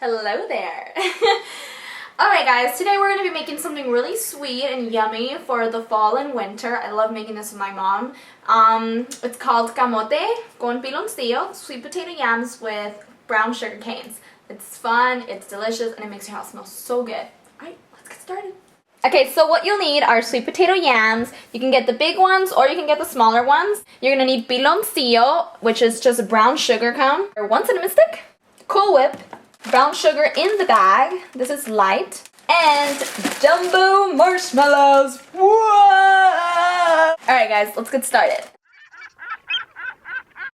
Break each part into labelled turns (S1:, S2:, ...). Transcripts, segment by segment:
S1: Hello there. Alright guys, today we're going to be making something really sweet and yummy for the fall and winter. I love making this with my mom. It's called camote con piloncillo, sweet potato yams with brown sugar canes. It's fun, it's delicious, and it makes your house smell so good. Alright, let's get started. Okay, so what you'll need are sweet potato yams. You can get the big ones or you can get the smaller ones. You're going to need piloncillo, which is just a brown sugar cone, or 1 cinnamon stick, Cool Whip, brown sugar in the bag, this is light, and jumbo marshmallows. Whoa! Alright guys, let's get started.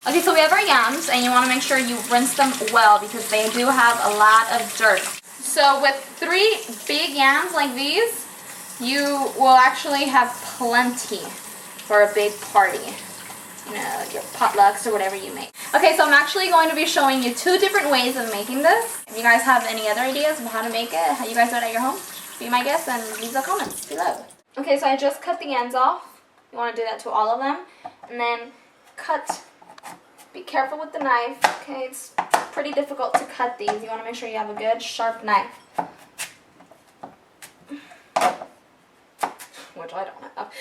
S1: Okay, so we have our yams, and you want to make sure you rinse them well because they do have a lot of dirt. So with 3 big yams like these, you will actually have plenty for a big party. You know, like your potlucks or whatever you make. Okay, so I'm actually going to be showing you 2 different ways of making this. If you guys have any other ideas of how to make it, how you guys do it at your home, be my guest and leave the comments below. Okay, so I just cut the ends off. You want to do that to all of them. And then cut. Be careful with the knife. Okay, it's pretty difficult to cut these. You want to make sure you have a good sharp knife. Which I don't have.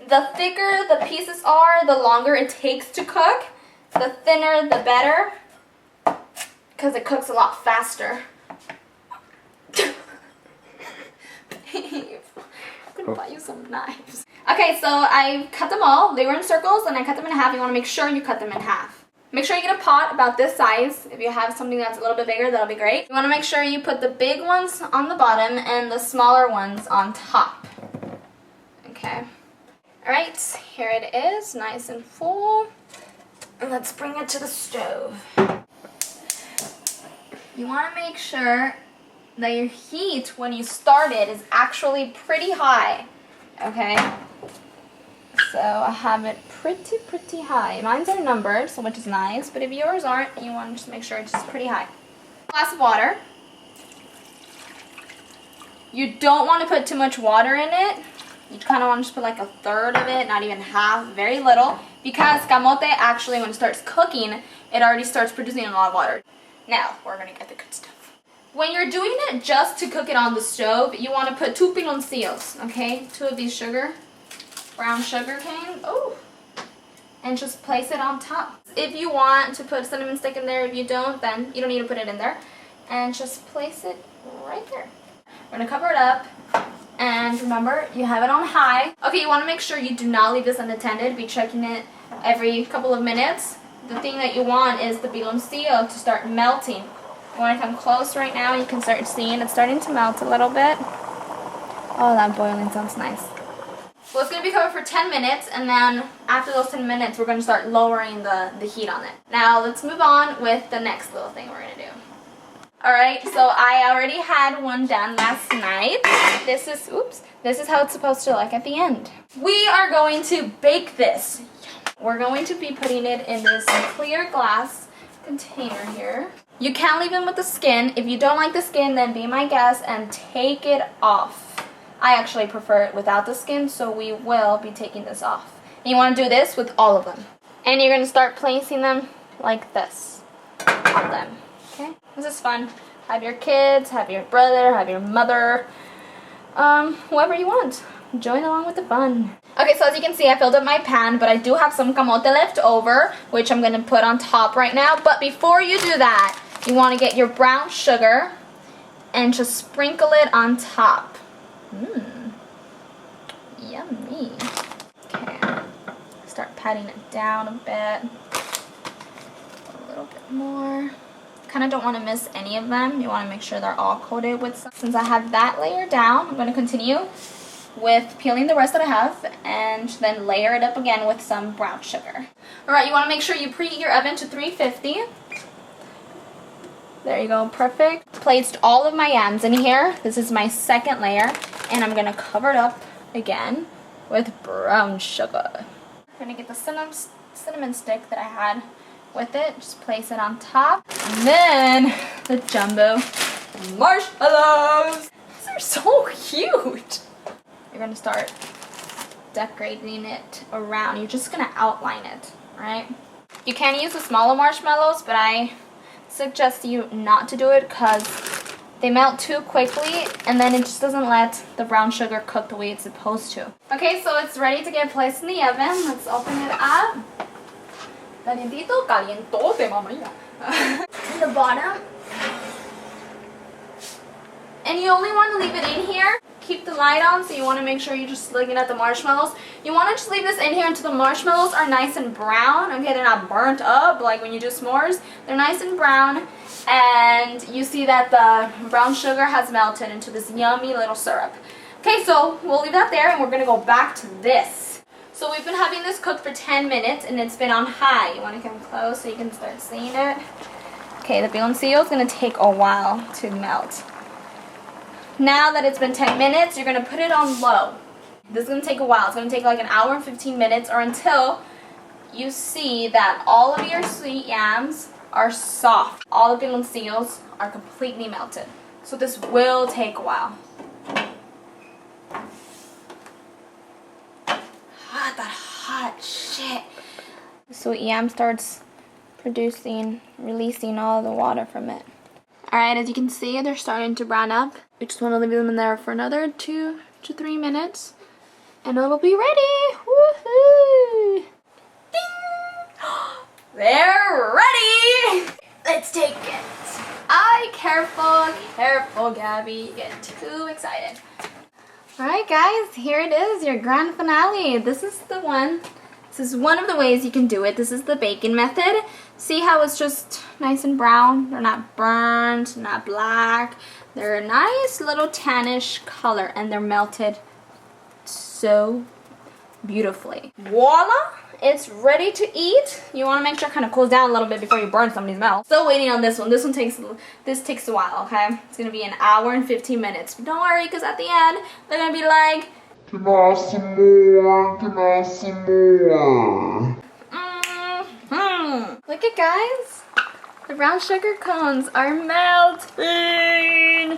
S1: The thicker the pieces are, the longer it takes to cook. The thinner, the better, because it cooks a lot faster. Babe, I'm gonna buy you some knives. Okay, so I cut them all. They were in circles, and I cut them in half. You want to make sure you cut them in half. Make sure you get a pot about this size. If you have something that's a little bit bigger, that'll be great. You want to make sure you put the big ones on the bottom and the smaller ones on top. Okay. Alright, here it is, nice and full. And let's bring it to the stove. You want to make sure that your heat when you start it is actually pretty high. Okay? So I have it pretty high. Mine's are numbered, so which is nice, but if yours aren't, you want to just make sure it's just pretty high. Glass of water. You don't want to put too much water in it. You kind of want to just put like 1/3 of it, not even half, very little, because camote actually, when it starts cooking, it already starts producing a lot of water. Now, we're going to get the good stuff. When you're doing it just to cook it on the stove, you want to put 2 piloncillos, okay? 2 of these brown sugar canes. Oh, and just place it on top. If you want to put cinnamon stick in there, if you don't, then you don't need to put it in there. And just place it right there. We're going to cover it up. And remember, you have it on high. Okay, you want to make sure you do not leave this unattended. Be checking it every couple of minutes. The thing that you want is the piloncillo to start melting. You want to come close right now. You can start seeing it's starting to melt a little bit. Oh, that boiling sounds nice. Well, it's going to be covered for 10 minutes, and then after those 10 minutes, we're going to start lowering the heat on it. Now, let's move on with the next little thing we're going to do. Alright, so I already had one done last night. This is how it's supposed to look at the end. We are going to bake this. We're going to be putting it in this clear glass container here. You can leave it with the skin. If you don't like the skin, then be my guest and take it off. I actually prefer it without the skin, so we will be taking this off. And you want to do this with all of them. And you're going to start placing them like this on them. Okay, this is fun. Have your kids, have your brother, have your mother, whoever you want. Join along with the fun. Okay, so as you can see, I filled up my pan, but I do have some camote left over, which I'm going to put on top right now. But before you do that, you want to get your brown sugar and just sprinkle it on top. Yummy. Okay, start patting it down a bit. A little bit more. Kind of don't want to miss any of them. You want to make sure they're all coated with some. Since I have that layer down, I'm going to continue with peeling the rest that I have and then layer it up again with some brown sugar. Alright, you want to make sure you preheat your oven to 350. There you go, perfect. Placed all of my yams in here. This is my second layer, and I'm going to cover it up again with brown sugar. I'm going to get the cinnamon stick that I had with it, just place it on top, and then the jumbo marshmallows. These are so cute. You're gonna start decorating it around. You're just gonna outline it, right? You can use the smaller marshmallows, but suggest you not to do it because they melt too quickly and then it just doesn't let the brown sugar cook the way it's supposed to. Okay, so it's ready to get placed in the oven. Let's open it up. Calientito, calientote, mamaya. In the bottom. And you only want to leave it in here. Keep the light on, so you want to make sure you're just looking at the marshmallows. You want to just leave this in here until the marshmallows are nice and brown. Okay, they're not burnt up like when you do s'mores. They're nice and brown. And you see that the brown sugar has melted into this yummy little syrup. Okay, so we'll leave that there and we're going to go back to this. So we've been having this cook for 10 minutes and it's been on high. You want to come close so you can start seeing it. Okay, the piloncillo is going to take a while to melt. Now that it's been 10 minutes, you're going to put it on low. This is going to take a while. It's going to take like an hour and 15 minutes or until you see that all of your sweet yams are soft. All the piloncillos are completely melted. So this will take a while. Hot, that hot shit. So yam starts releasing all the water from it. Alright, as you can see, they're starting to brown up. We just want to leave them in there for another 2 to 3 minutes. And it'll be ready! Woohoo! Ding! They're ready! Let's take it. Careful, Gabby. You get too excited. Alright guys, here it is, your grand finale. This is the one. This is one of the ways you can do it. This is the bacon method. See how it's just nice and brown? They're not burnt, not black. They're a nice little tannish color and they're melted so beautifully. Voila! It's ready to eat. You want to make sure it kind of cools down a little bit before you burn somebody's mouth. Still waiting on this one. This takes a while, okay? It's going to be an hour and 15 minutes. But don't worry, because at the end, they're going to be like,
S2: can I have some more? Can I have some more?
S1: Look at guys. The brown sugar cones are melting.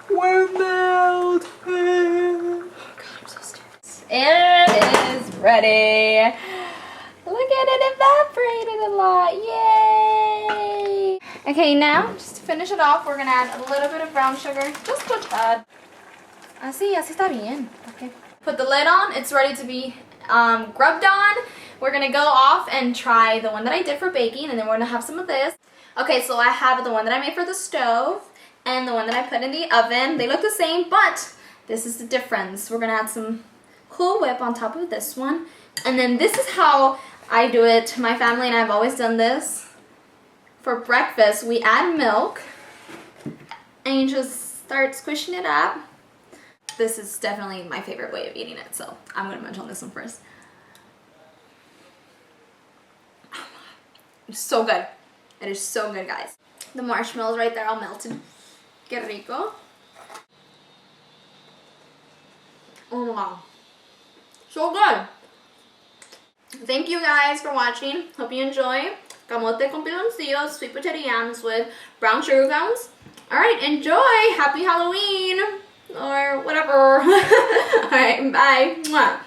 S1: We're melting. Oh God, I'm so stupid. It is ready. Look at it, evaporated a lot. Yay! Okay, now, just to finish it off, we're going to add a little bit of brown sugar. Just a tad. Así está bien. Okay. Put the lid on. It's ready to be grubbed on. We're going to go off and try the one that I did for baking, and then we're going to have some of this. Okay, so I have the one that I made for the stove and the one that I put in the oven. They look the same, but this is the difference. We're going to add some Cool Whip on top of this one. And then this is how I do it. My family and I have always done this. For breakfast, we add milk and you just start squishing it up. This is definitely my favorite way of eating it, so I'm going to munch on this one first. It's so good. It is so good, guys. The marshmallows right there all melted. Que rico. Oh wow. So good. Thank you guys for watching. Hope you enjoy. Camote con piloncillos, sweet potato yams with brown sugar cones. Alright, enjoy. Happy Halloween. Or whatever. Alright, bye. Mwah.